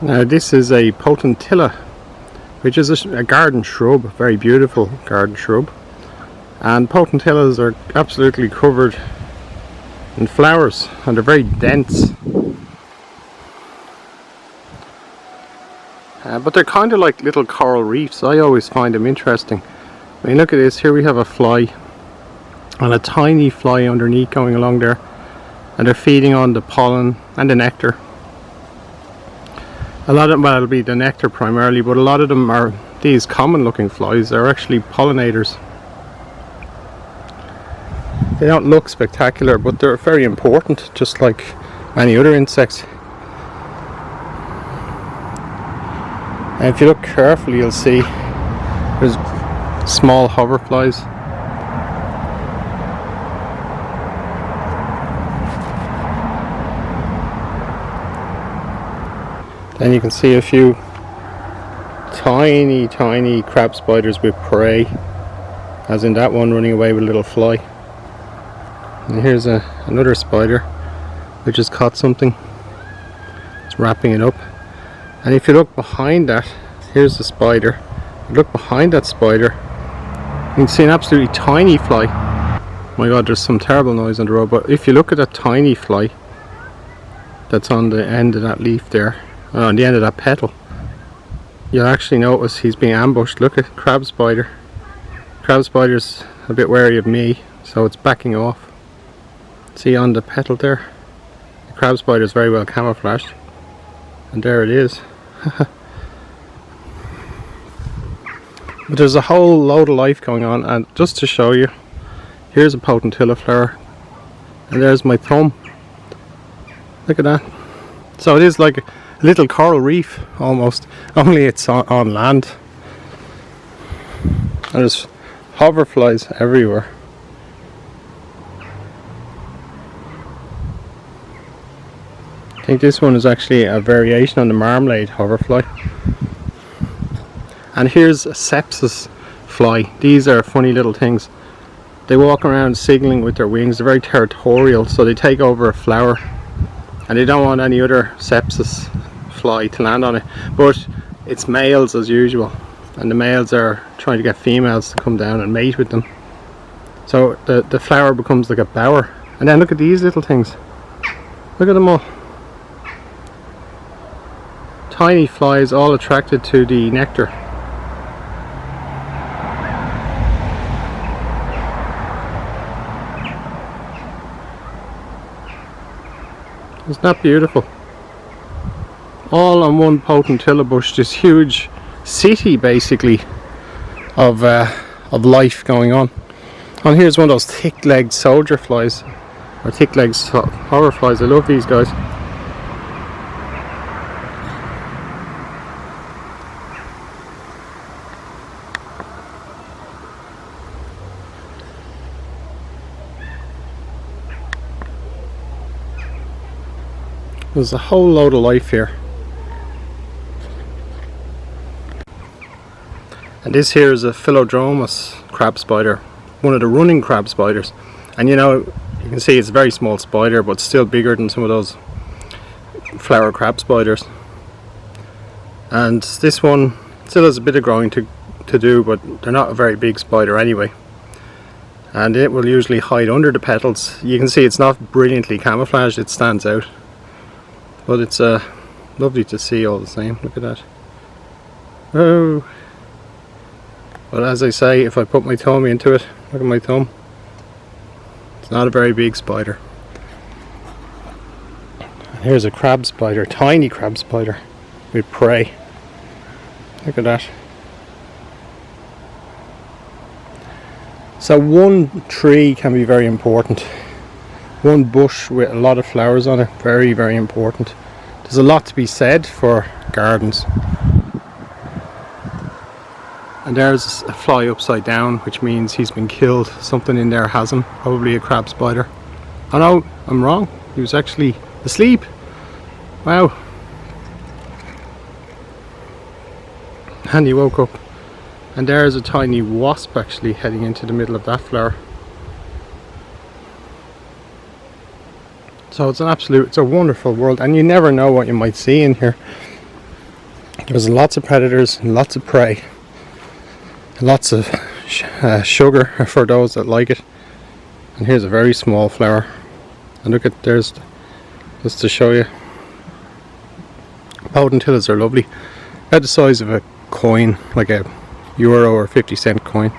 Now this is a Potentilla, which is a garden shrub, a very beautiful garden shrub. And Potentillas are absolutely covered in flowers and they're very dense. But they're kind of like little coral reefs. I always find them interesting. I mean, look at this. Here we have a fly and a tiny fly underneath going along there, and they're feeding on the pollen and the nectar. A lot of them, well, it'll be the nectar primarily, but a lot of them are these common looking flies. They're actually pollinators. They don't look spectacular, but they're very important, just like many other insects. And if you look carefully, you'll see there's small hoverflies. Then you can see a few tiny crab spiders with prey, as in that one running away with a little fly. And here's another spider which has caught something. It's wrapping it up. And if you look behind that, here's the spider. Look behind that spider, you can see an absolutely tiny fly. Oh my god, there's some terrible noise on the road, but if you look at that tiny fly that's on the end of that leaf there, on the end of that petal, you'll actually notice he's being ambushed. Look at crab spider. Crab spider's a bit wary of me, so it's backing off. See on the petal there? The crab spider is very well camouflaged. And there it is. But there's a whole load of life going on, and just to show you, here's a potentilla flower, and there's my thumb. Look at that. So it is like a little coral reef almost, only it's on land. And there's hoverflies everywhere. I think this one is actually a variation on the marmalade hoverfly. And here's a sepsis fly. These are funny little things. They walk around signaling with their wings. They're very territorial, so they take over a flower and they don't want any other sepsis fly to land on it. But it's males as usual, and the males are trying to get females to come down and mate with them. So the flower becomes like a bower. And then look at these little things. Look at them all. Tiny flies, all attracted to the nectar. Isn't that beautiful? All on one potentilla bush, this huge city basically of life going on. And here's one of those thick-legged soldier flies, or thick-legged hoverflies. I love these guys. There's a whole load of life here. And this here is a Philodromus crab spider, one of the running crab spiders. And you know, you can see it's a very small spider, but still bigger than some of those flower crab spiders. And this one still has a bit of growing to do, but they're not a very big spider anyway. And it will usually hide under the petals. You can see it's not brilliantly camouflaged, it stands out. But it's lovely to see all the same. Look at that. Oh. But as I say, if I put my thumb into it, look at my thumb. It's not a very big spider. And here's a crab spider, tiny crab spider with prey. Look at that. So one tree can be very important. One bush with a lot of flowers on it, very, very important. There's a lot to be said for gardens. And there's a fly upside down, which means he's been killed. Something in there has him, probably a crab spider. Oh no, I'm wrong. He was actually asleep. Wow. And he woke up. And there's a tiny wasp actually heading into the middle of that flower. So it's a wonderful world, and you never know what you might see in here. There's lots of predators and lots of prey. Lots of sugar for those that like it. And here's a very small flower. And look at, there's, just to show you, Potentillas are lovely. About the size of a coin, like a euro or 50-cent coin.